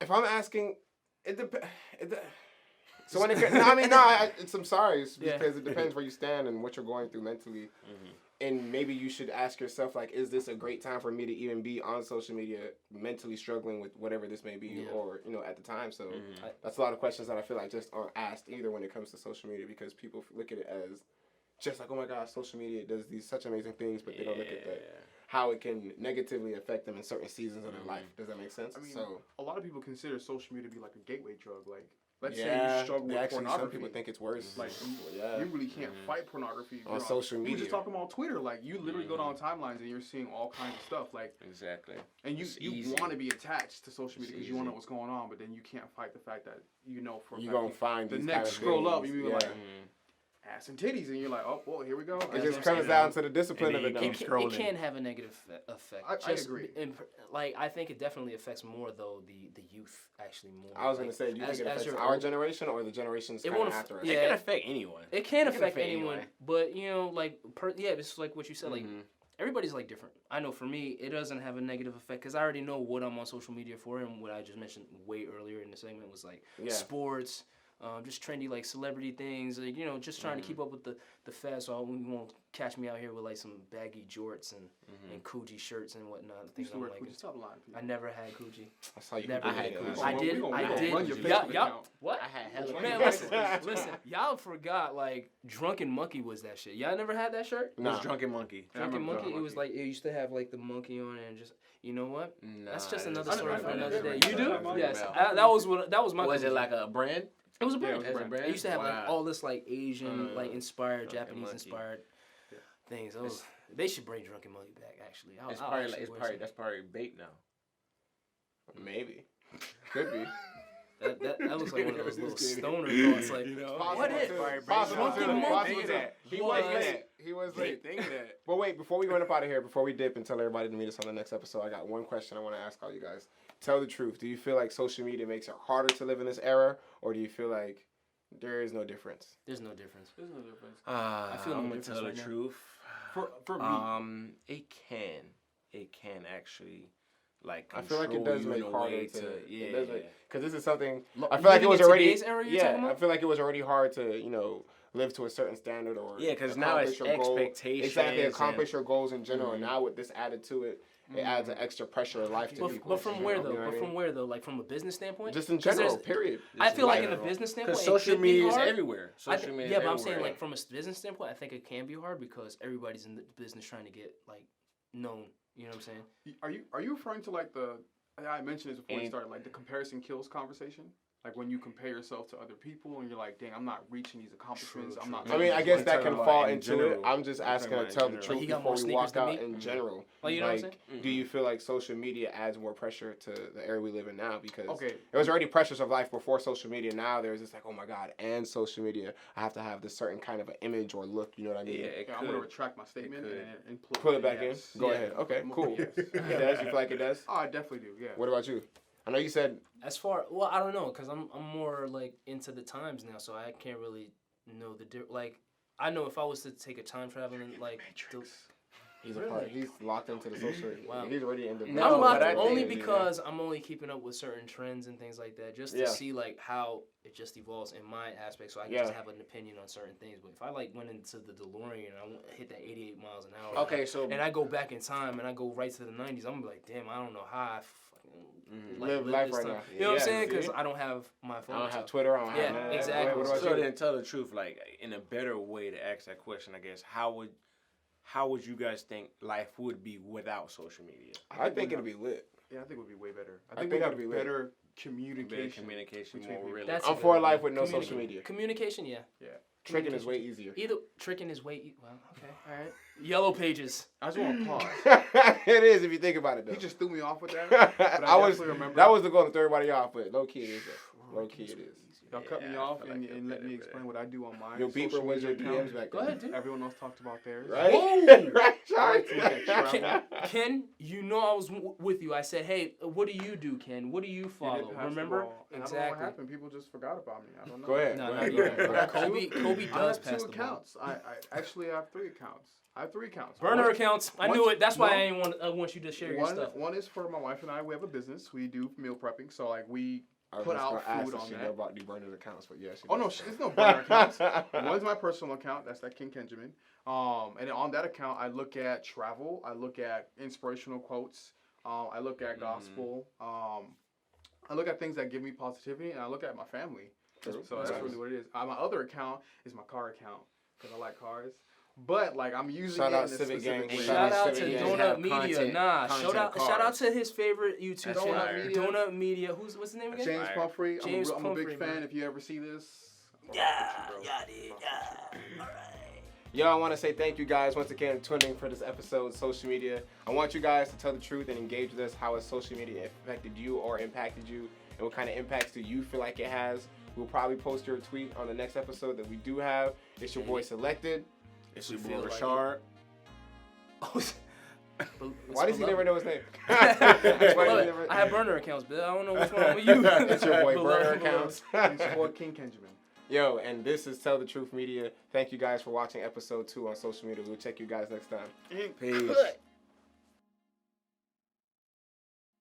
If I'm asking, it depends. So when it, no, I mean, no, I'm sorry, it's Yeah. because it depends where you stand and what you're going through mentally. And maybe you should ask yourself, like, is this a great time for me to even be on social media, mentally struggling with whatever this may be, Yeah. or at the time. So Mm-hmm. that's a lot of questions that I feel like just aren't asked either when it comes to social media, because people look at it as just like, oh my gosh, social media does these such amazing things, but they don't look at how it can negatively affect them in certain seasons of their life. Does that make sense? I mean, So a lot of people consider social media to be like a gateway drug. Like, Let's say you struggle with actually, some pornography. people think it's worse. Like yeah. you really can't fight pornography On social We media. just talking about Twitter. Like you literally go down timelines and you're seeing all kinds of stuff. Like Exactly. and you It's easy. want to be attached to social media It's because you want to know easy. what's going on, but then you can't fight the fact that you know for a You fact gonna find the these next kind of scroll up, things. you be Yeah. like ass and titties, and you're like, oh, well, here we go. It As just I'm comes saying, down to the discipline And of then it. you Though. keep It scrolling. can have a negative effect. I agree. Like I think it definitely affects more though the youth actually more. I was like, gonna say, do you think it as affects you're our older- generation or the generations It kind won't of aff- after us? yeah. It can affect anyone. It can It affect anyone, but you know, like it's like what you said, like Mhm. everybody's like different. I know for me, it doesn't have a negative effect because I already know what I'm on social media for, and what I just mentioned way earlier in the segment was like Yeah. sports, just trendy like celebrity things, like, you know, just trying to keep up with the fad. So you won't catch me out here with like some baggy jorts and Coogi shirts and whatnot. You Things used to I'm wear like. Coogi. Stop lying, people. I never had Coogi. That's how you Never can had do Coogi. it. I Well, did. we gonna I did. run your Y'all, Facebook y'all, account. what? I had hella Man, listen, y'all forgot like Drunken Monkey was that shit. Y'all never had that shirt? Nah. What's Drunken Monkey? Yeah, I Drunken remember Monkey. Drunken It was Monkey. like it used to have like the monkey on it and just you know what? That's just Nah, another that's story I for remember another that. day. You do? Yeah, Yes. yeah. That was my. Was it Coogi. like a brand? It was a Yeah, brand. it was a brand. It used to have like Wow. all this like Asian like inspired, Drunken Japanese Monkey. inspired things. They should bring Drunken Monkey back. Actually, It's I'll probably actually it's wear probably some. that's probably bait now. Maybe. Could be. That looks like one of those little Just kidding. stoner thoughts. Like Possible what is? too. Drunken Possible too. Monkey? Possible Think too. of that. He Was- was late. He was late. Think of that. But wait, before we run up out of here, before we dip and tell everybody to meet us on the next episode, I got one question I want to ask all you guys. Tell the truth. Do you feel like social media makes it harder to live in this era, or do you feel like there is no difference? There's no difference. There's no difference. I feel no I'm gonna difference tell the right now. truth. For me, It can actually like. I feel like it control does you make in a harder way to. yeah. It does because this is something. Lo- I feel like it living was in already. today's era you're talking I about? feel like it was already hard to live to a certain standard or. Yeah, because now it's accomplish your goal. expectations. Exactly, and- accomplish your goals in general. And now with this added to it, it adds an extra pressure of life to people. But from where though? You know what I But mean? from where though? Like from a business standpoint? Just in 'Cause general, there's- period. I feel like in a general. business standpoint, Because it social could be media is hard. everywhere. Social media. Yeah, is but I'm saying everywhere. like from a business standpoint, I think it can be hard because everybody's in the business trying to get like known. You know what I'm saying? are you referring to like I mentioned this before we Any- started, like the comparison kills conversation? Like when you compare yourself to other people and you're like, dang, I'm not reaching these accomplishments. True, I'm not. true. I mean, I making guess these that mistakes." can about fall in into general. it. I'm just I'm asking talking to about tell in the general. truth Like, he got before more we sneakers walk than out me? in general. Like, you know what I'm saying? Do you feel like social media adds more pressure to the era we live in now? Because Okay. there was already pressures of life before social media. Now there's just like, oh my God, and social media, I have to have this certain kind of an image or look. You know what I mean? Yeah, it Yeah, I'm could. gonna retract my statement could. and Pull it back yes. in. Go Yeah. ahead. Okay, I'm- cool. yes. It does. You feel like it does? Oh, I definitely do. Yeah. What about you? I know you said As far I don't know because I'm more like into the times now, so I can't really know the like. I know if I was to take a time traveling like. he's a part. He's locked into the social. Wow. He's already in the. No, I'm but locked I think- only because I'm only keeping up with certain trends and things like that, just to Yeah. see like how it just evolves in my aspect, so I can Yeah. just have an opinion on certain things. But if I like went into the DeLorean and I hit that 88 miles an hour, Okay, so and I go back in time and I go right to the 90s, I'm gonna be like, damn, I don't know how I fucking Live life this right time. now. You know what I'm Yeah, saying? see? Because I don't have my phone. I don't have so- Twitter. I don't have Yeah, none of that. exactly. Go ahead, what about so you? then tell the truth, like in a better way to ask that question, I guess. How would you guys think life would be without social media? I think it'll be lit. Yeah, I think it would be way better. I I think think we it'd have be lit. better Better communication. communication, between more people. real. That's I'm a for good a life one. with no social media. Communication, yeah. Tricking is way easier. Either tricking is way well, okay, all right. Yellow pages. I just want to pause. It is if you think about it though. He just threw me off with that. But I was definitely remember that was the goal to throw everybody off, but low key it is. Though. Low key it is. Y'all cut me Yeah, I off feel and, like you're and let better, me better. explain what I do on mine. Your beeper was your DMs back Go then. ahead, dude. Everyone else talked about theirs. Right? Whoa! Right, I like to look at Sean? travel. Ken, you know I was with you. I said, hey, what do you do, Ken? What do you He didn't follow? pass the Remember? ball. And I don't know what Exactly. happened. People just forgot about me. I don't know. Go ahead. No, go not ahead. you. Go ahead. Kobe I does have pass two the ball. accounts. I actually have three accounts. I have three accounts. Burner One- accounts. I one- knew it. That's why no. I didn't want you to share your One, stuff. one is for my wife and I. We have a business. We do meal prepping. So like we I was put just out gonna ask food if on she that. know about the burner accounts, but yeah, she Oh no, does. there's no burner accounts. One's my personal account. That's that King Kenjamin. And on that account, I look at travel. I look at inspirational quotes. I look at gospel. I look at things that give me positivity, and I look at my family. True. So that's Nice. really what it is. My other account is my car account because I like cars. but like I'm using Shout it out in a Civic specific Gang. way. Shout out to Civic Gang. Donut Have Media. content- Nah, content shout out cards. to his favorite YouTube Donut channel, Media. Donut Media. What's the name again? James Fire. Pumphrey. James I'm a big Pumphrey, fan. man. If you ever see this, Yeah, dude. Yeah. All right. Yo, I want to say thank you guys once again for tuning in for this episode of social media. I want you guys to tell the truth and engage with us. How has social media affected you or impacted you? And what kind of impacts do you feel like it has? We'll probably post your tweet on the next episode that we do have. It's your boy Selected. It's We your feel boy like Rashard. Why does he never know his name? I have burner accounts, but I don't know which one with you. It's your boy Beloved, Burner beloved. Accounts. and support King Kenjamin. Yo, and this is Tell the Truth Media. Thank you guys for watching episode 2 on social media. We'll check you guys next time. Peace.